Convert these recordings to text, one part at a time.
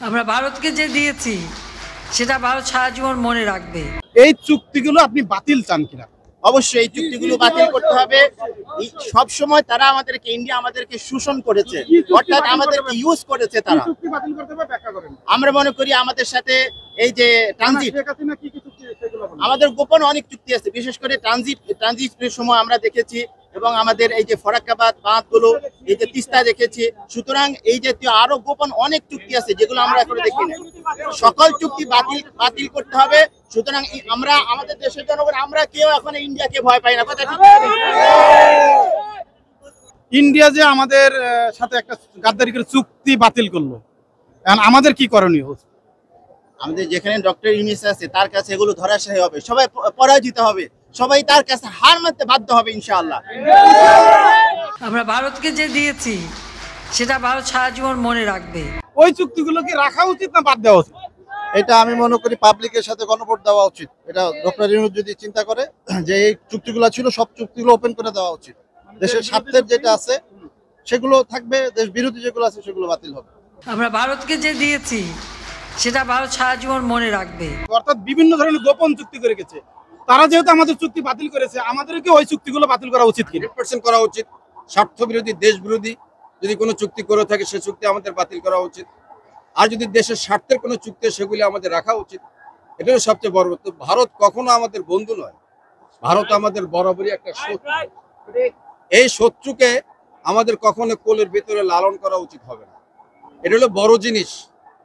আমরা ভারতকে যে দিয়েছি সেটা ভারত সারা জীবন মনে রাখবে। এই চুক্তিগুলো আপনি বাতিল চান কিনা? অবশ্যই এই চুক্তিগুলো বাতিল করতে হবে। সব সময় তারা আমাদেরকে, ইন্ডিয়া আমাদেরকে শোষণ করেছে, অর্থাৎ আমাদেরকে ইউজ করেছে তারা। চুক্তি বাতিল করতে হবে, ব্যাখ্যা করেন। আমরা মনে করি আমাদের সাথে এই যে ট্রানজিট, আমাদের গোপন অনেক চুক্তি আছে, বিশেষ করে ট্রানজিটের সময় আমরা দেখেছি, এবং আমাদের এই যে ফরাক্কাবাদ বাঁধগুলো, এই যে তিস্তা দেখেছি। সুতরাং এই জাতীয় আরো গোপন অনেক চুক্তি আছে যেগুলো আমরা এখনো দেখিনি। সকল চুক্তি বাতিল করতে হবে। সুতরাং আমরা আমাদের দেশের জনগণ, আমরা কেউ এখন ইন্ডিয়াকে ভয় পাই না। কথা ঠিক? ইন্ডিয়া যে আমাদের সাথে একটা গাদ্দারি করে চুক্তি বাতিল করলো, এখন আমাদের কি করণীয়? আমাদের যেখানে ডক্টর ইউনূস আছে তার কাছে এগুলো ধরাশায়ী হবে, সবাই পরাজিত হবে, সবাই তার কাছে হার মানতে বাধ্য হবে ইনশাআল্লাহ। আমরা ভারতকে যে দিয়েছি সেটা ভারত সারা জীবন মনে রাখবে। ওই চুক্তিগুলো কি রাখা উচিত না বাদ দেওয়া উচিত? এটা আমি মনে করি পাবলিকের সাথে গণভোট দেওয়া উচিত। এটা ডক্টর ইউনূস যদি চিন্তা করে যে এই চুক্তিগুলো ছিল, সব চুক্তিগুলো ওপেন করে দেওয়া উচিত। দেশের স্বার্থের যেটা আছে সেগুলো থাকবে, দেশ বিরোধী যেগুলো আছে সেগুলো বাতিল হবে। আমরা ভারতকে যে দিয়েছি সেটা ভারত সারা জীবন মনে রাখবে। অর্থাৎ বিভিন্ন ধরনের গোপন চুক্তি করে গেছে, তারা যেহেতু আমাদের চুক্তি বাতিল করেছে, আমাদেরকে ওই চুক্তিগুলো বাতিল করা উচিত কি? 100% করা উচিত। স্বার্থ বিরোধী, দেশ বিরোধী যদি কোনো চুক্তি করে থাকে সে চুক্তি আমাদের বাতিল করা উচিত। আর যদি দেশের স্বার্থের কোনো চুক্তি, সেগুলি আমাদের রাখা উচিত। এটা হলো সবচেয়ে বড়। তো ভারত কখনো আমাদের বন্ধু নয়, ভারত আমাদের বরাবরই একটা শত্রু। এই শত্রুকে আমাদের কখনো কোলের ভিতরে লালন করা উচিত হবে না। এটা হলো বড় জিনিস।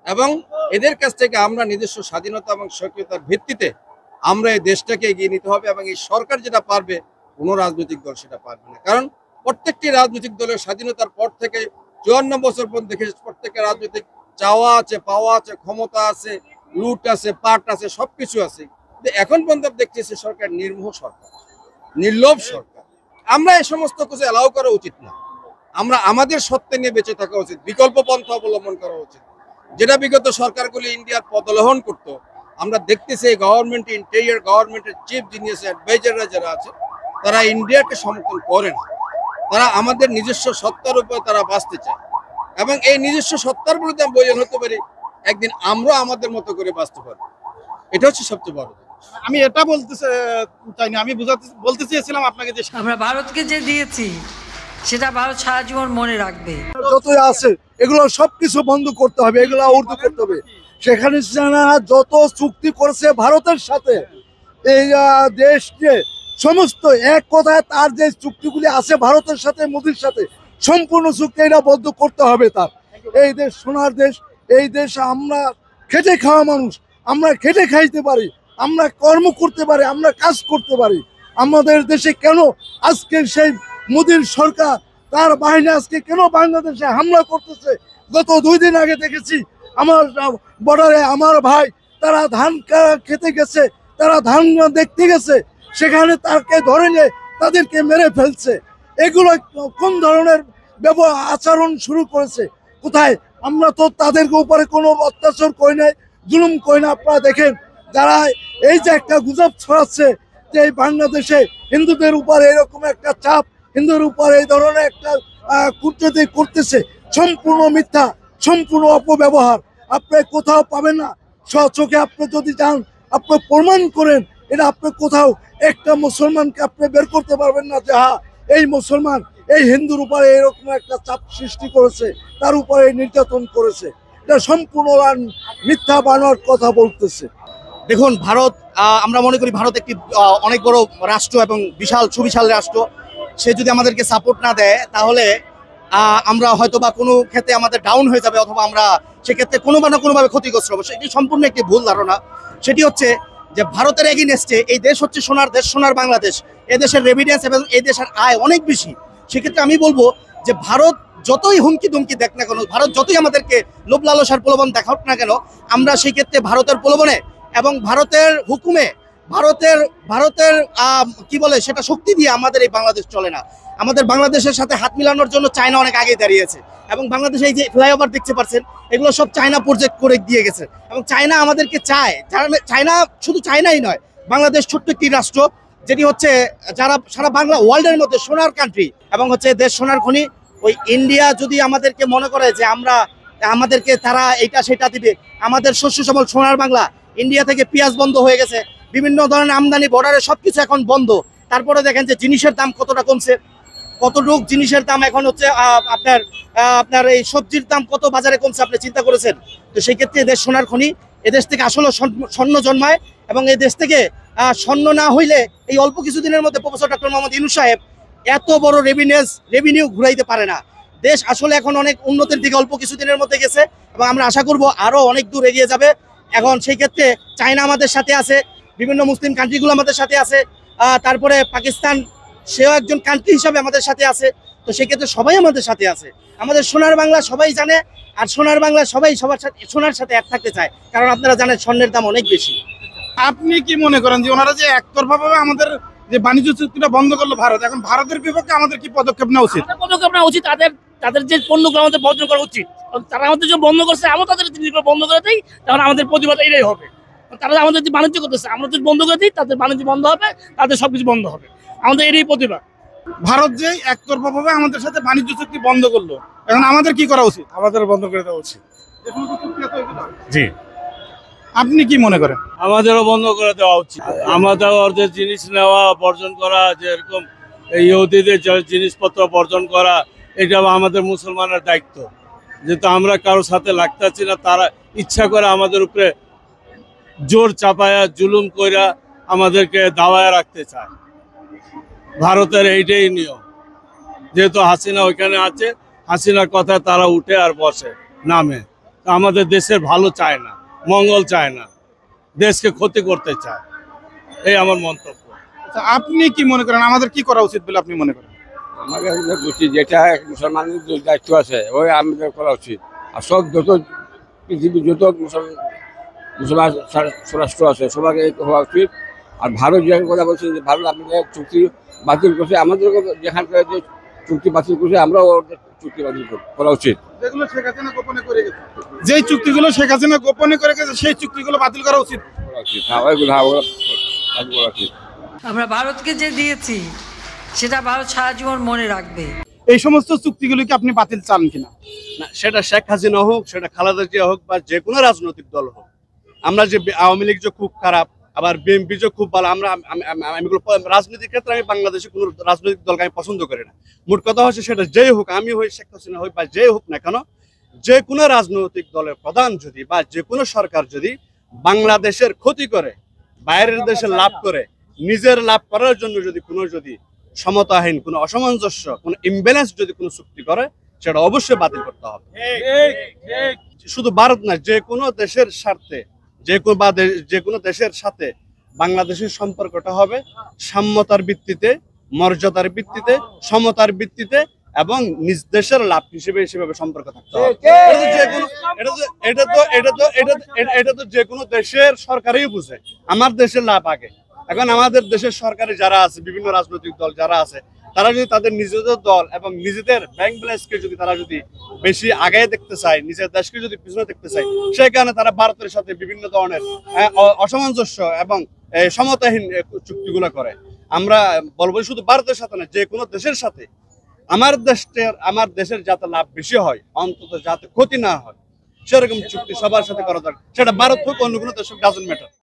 এবং এদের কাছ থেকে আমরা নিজস্ব স্বাধীনতা এবং স্বকীয়তার ভিত্তিতে আমরা এই দেশটাকে এগিয়ে নিতে হবে। এবং এই সরকার যেটা পারবে, কোনো রাজনৈতিক দল সেটা পারবে না। কারণ প্রত্যেকটি রাজনৈতিক দলের স্বাধীনতার পর থেকে 54 বছর পর্যন্ত দেখে প্রত্যেকের রাজনৈতিক চাওয়া আছে, পাওয়া আছে, ক্ষমতা আছে, লুট আছে, পাট আছে, সবকিছু আছে। এখন পর্যন্ত দেখতেছি সরকার নির্মোহ সরকার, নির্লোভ সরকার। আমরা এই সমস্ত কিছু অ্যালাউ করা উচিত না। আমরা আমাদের সত্ত্বে নিয়ে বেঁচে থাকা উচিত, বিকল্প পন্থা অবলম্বন করা উচিত, যেটা বিগত সরকারগুলি ইন্ডিয়ার পদলোহন করতো। আমরা দেখতেছি এই গভর্নমেন্ট, ইন্টেরিয়র গভর্নমেন্টের চিফ জিনিয়াস অ্যাডভাইজাররা যারা আছে, তারা ইন্ডিয়াকে সমর্থন করে না। তারা আমাদের নিজস্ব সত্তার উপরে তারা বাঁচতে চায়, এবং এই নিজস্ব সত্তার বিরুদ্ধে আমি বলিয়ান হতে পারি, একদিন আমরা আমাদের মতো করে বাঁচতে পারবো। এটা হচ্ছে সবচেয়ে বড়। আমি এটা বলতে চাইনি, আমি বলতে চেয়েছিলাম আপনাকে যে আমরা ভারতকে যে দিয়েছি সেটা ভারত সারা জীবন মনে রাখবে। যতই আছে এগুলো সবকিছু বন্ধ করতে হবে, এগুলো উর্দু করতে হবে। সেখানে যত চুক্তি করেছে ভারতের সাথে, এই দেশকে সমস্ত এক কথায় তার যে চুক্তিগুলি আছে ভারতের সাথে, মোদির সাথে, সম্পূর্ণ চুক্তি এটা বন্ধ করতে হবে তার। এই দেশ সোনার দেশ, এই দেশ আমরা খেটে খাওয়া মানুষ, আমরা খেটে খাইতে পারি, আমরা কর্ম করতে পারি, আমরা কাজ করতে পারি। আমাদের দেশে কেন আজকে সেই মোদির সরকার, তার বাহিনী আজকে কেন বাংলাদেশে হামলা করতেছে? গত 2 দিন আগে দেখেছি আমার বর্ডারে আমার ভাই, তারা ধান খেতে গেছে, তারা ধান দেখতে গেছে, সেখানে তাকে ধরে নিয়ে তাদেরকে মেরে ফেলছে। এগুলো কোন ধরনের আচরণ শুরু করেছে? কোথায়? আমরা তো তাদের উপরে কোনো অত্যাচার করি নাই, জুলুম করি না। আপনারা দেখেন, যারা এই যে একটা গুজব ছড়াচ্ছে যে এই বাংলাদেশে হিন্দুদের উপর এরকম একটা চাপ, হিন্দুর উপর এই ধরনের একটা কূটনীতি করতেছে, সম্পূর্ণ মিথ্যা, সম্পূর্ণ অপব্যবহার। আপনি কোথাও পাবেন না। চোখে আপনি যদি যান, আপনি প্রমাণ করেন, এটা আপনি কোথাও একটা মুসলমানকে আপনি বের করতে পারবেন না যে হ্যাঁ এই মুসলমান এই হিন্দুর উপরে এরকম একটা চাপ সৃষ্টি করেছে, তার উপরে নির্যাতন করেছে। এটা সম্পূর্ণ মিথ্যা বানোয়ার কথা বলতেছে। দেখুন, ভারত, আমরা মনে করি ভারত একটি অনেক বড় রাষ্ট্র এবং বিশাল সুবিশাল রাষ্ট্র। সে যদি আমাদেরকে সাপোর্ট না দেয়, তাহলে আমরা হয়তো বা কোনো ক্ষেত্রে আমাদের ডাউন হয়ে যাবে, অথবা আমরা সেক্ষেত্রে কোনো না কোনোভাবে ক্ষতিগ্রস্ত হবো। সেটি সম্পূর্ণ একটি ভুল ধারণা। সেটি হচ্ছে যে ভারতের এগেইনস্টে এই দেশ হচ্ছে সোনার দেশ, সোনার বাংলাদেশ। এদেশের রেভিডেন্স এবং এই দেশের আয় অনেক বেশি। সেক্ষেত্রে আমি বলবো যে ভারত যতই হুমকি দুমকি দেখ না কেন, ভারত যতই আমাদেরকে লোভ লালসার প্রলোভন দেখাক না কেন, আমরা সেই ক্ষেত্রে ভারতের প্রলোভনে এবং ভারতের হুকুমে, ভারতের কি বলে সেটা শক্তি দিয়ে আমাদের এই বাংলাদেশ চলে না। আমাদের বাংলাদেশের সাথে হাত মিলানোর জন্য চায়না অনেক আগে দাঁড়িয়েছে, এবং বাংলাদেশে এই যে ফ্লাইওভার দেখতে পাচ্ছেন, এগুলো সব চায়না প্রজেক্ট করে দিয়ে গেছে, এবং চায়না আমাদেরকে চায়। চায়না শুধু চায়নাই নয়, বাংলাদেশ ছোট্ট একটি রাষ্ট্র, যেটি হচ্ছে যারা সারা বাংলা ওয়ার্ল্ডের মধ্যে সোনার কান্ট্রি, এবং হচ্ছে দেশ সোনার খনি। ওই ইন্ডিয়া যদি আমাদেরকে মনে করে যে আমরা আমাদেরকে তারা এটা সেটা দিবে। আমাদের শস্য শ্যামল সোনার বাংলা, ইন্ডিয়া থেকে পেঁয়াজ বন্ধ হয়ে গেছে, বিভিন্ন ধরনের আমদানি বর্ডারে সবকিছু এখন বন্ধ। তারপরে দেখেন যে জিনিসের দাম কতটা কমছে, কতটুক জিনিসের দাম এখন হচ্ছে আপনার এই সবজির দাম কত বাজারে কমছে আপনি চিন্তা করেছেন? তো সেই ক্ষেত্রে এদেশ সোনার খনি, এদেশ থেকে আসলে স্বর্ণ জন্মায় এবং এই দেশ থেকে স্বর্ণ না হইলে এই অল্প কিছুদিনের মধ্যে প্রফেসর ডক্টর মোহাম্মদ ইউনূস সাহেব এত বড় রেভিনিউ ঘুরাইতে পারে না। দেশ আসলে এখন অনেক উন্নতির দিকে অল্প কিছুদিনের মধ্যে গেছে এবং আমরা আশা করব আরো অনেক দূর এগিয়ে যাবে। এখন সেই ক্ষেত্রে চায়না আমাদের সাথে আছে, বিভিন্ন মুসলিম কান্ট্রিগুলো আমাদের সাথে আছে, তারপরে পাকিস্তান সেও একজন কান্ট্রি হিসাবে আমাদের সাথে আছে। তো সেক্ষেত্রে সবাই আমাদের সাথে আছে। আমাদের সোনার বাংলা সবাই জানে, আর সোনার বাংলা সবাই সবার সাথে সোনার সাথে এক থাকতে চায়, কারণ আপনারা জানেন স্বর্ণের দাম অনেক বেশি। আপনি কি মনে করেন যে ওনারা যে একতরফাভাবে আমাদের যে বাণিজ্য চুক্তিটা বন্ধ করলো ভারত, এখন ভারতের বিপক্ষে আমাদের কি পদক্ষেপ নেওয়া উচিত? পদক্ষেপ নেওয়া উচিত, তাদের যে পণ্যগুলো আমাদের বর্জন করা উচিত। তারা আমাদের যে বন্ধ করছে, আমরা তাদের জিনিসগুলো বন্ধ করে দিই, তাহলে আমাদের প্রতিবাদ এটাই হবে। তারা আমাদের যে বাণিজ্য করতেছে, আমরা যদি বন্ধ করে দিই, তাদের বাণিজ্য বন্ধ হবে, তাদের সবকিছু বন্ধ হবে। আমাদের এটাই প্রতিবাদ। ভারত যে একতরফাভাবে আমাদের সাথে বাণিজ্য চুক্তি বন্ধ করলো, এখন আমাদের কি করা উচিত? আমাদের বন্ধ করে দেওয়া উচিত। জি, আপনি কি মনে করেন? আমাদেরও বন্ধ করে দেওয়া উচিত। আমাদের ওদের জিনিস নেওয়া বর্জন করা, যেরকম ইহুদিদের জিনিসপত্র বর্জন করা, এটা আমাদের মুসলমানের দায়িত্ব। যেহেতু আমরা কারোর সাথে লাগতেছি না, তারা ইচ্ছা করে আমাদের উপরে জোর চাপায়া জুলুম কইরা আমাদেরকে দাওয়ায় রাখতে চায়। ভারতের এইটাই নিয়ম। যেহেতু হাসিনা ওইখানে আছে, হাসিনার কথায় তারা উঠে আর বসে নামে। আমাদের দেশের ভালো চায় না, মঙ্গল চায় না, দেশকে ক্ষতি করতে চায়। এই আমার মন্তব্য। আপনি কি মনে করেন আমাদের কি করা উচিত বলে আপনি মনে করেন? আমাদের উচিত যেটা মুসলমানের যে দায়িত্ব আছে ওই আমাদের করা উচিত। আর সব যত পৃথিবীর যত মুসলমান স্বরাষ্ট্র আছে সবাইকে হওয়া উচিত। আর ভারত যে কথা বলছে যে ভারত আমাদের চুক্তি বাতিল করছে, আমাদের যেখান থেকে যে চুক্তি বাতিল করছে আমরাও চুক্তি বাতিল করা উচিত। যেগুলো শেখ হাসিনা গোপনে করে গেছে, যেই চুক্তিগুলো শেখ হাসিনা গোপনে করে গেছে সেই চুক্তিগুলো বাতিল করা উচিত। আমরা ভারতকে যে দিয়েছি সেটা ভারত সারা জীবন মনে রাখবে। এই সমস্ত চুক্তিগুলোকে আপনি বাতিল চান কিনা? না, সেটা শেখ হাসিনা হোক, সেটা খালেদা জিয়া হোক, বা যে কোনো রাজনৈতিক দল হোক। আমরা যে আওয়ামী লীগ যে খুব খারাপ, আবার বিএনপি যে খুব ভালো, আমি রাজনীতির ক্ষেত্রে আমি বাংলাদেশে কোনো রাজনৈতিক দলকে আমি পছন্দ করি না। মোট কথা হচ্ছে সেটা যেই হোক, আমি হই শেখ হাসিনা হই বা যেই হোক না কেন, যে কোনো রাজনৈতিক দলের প্রধান যদি বা যে কোনো সরকার যদি বাংলাদেশের ক্ষতি করে, বাইরের দেশে লাভ করে, নিজের লাভ করার জন্য যদি সমতাহীন, কোনো অসামঞ্জস্য, কোনো ইমব্যালেন্স যদি কোনো চুক্তি করে, সেটা অবশ্যই বাতিল করতে হবে। শুধু ভারত না, যে কোনো দেশের স্বার্থে, যে কোনো দেশের সাথে বাংলাদেশের সম্পর্কটা হবে সাম্যতার ভিত্তিতে, মর্যাদার ভিত্তিতে, সমতার ভিত্তিতে এবং নিজ দেশের লাভ হিসেবে সেভাবে সম্পর্ক থাকতে হবে। এটা তো যে কোনো দেশের সরকারই বুঝে, আমার দেশের লাভ আগে। এখন আমাদের দেশের সরকারে যারা আছে, বিভিন্ন রাজনৈতিক দল যারা আছে, তারা যদি তাদের নিজেদের দল এবং নিজেদের ব্যাংক ব্যালেন্সকে যদি তারা যদি বেশি আগায় দেখতে চায়, নিজের দেশকে যদি পিছনে দেখতে চায়, সেই কারণে তারা ভারতের সাথে বিভিন্ন ধরনের অসামঞ্জস্য এবং সমতাহীন চুক্তিগুলো করে। আমরা বলবো শুধু ভারতের সাথে না, যে কোনো দেশের সাথে আমার দেশের যাতে লাভ বেশি হয়, অন্তত যাতে ক্ষতি না হয়, সেরকম চুক্তি সবার সাথে করা দরকার। সেটা ভারত হোক, অন্য কোনো দেশ হোক, ডাজন্ট ম্যাটার।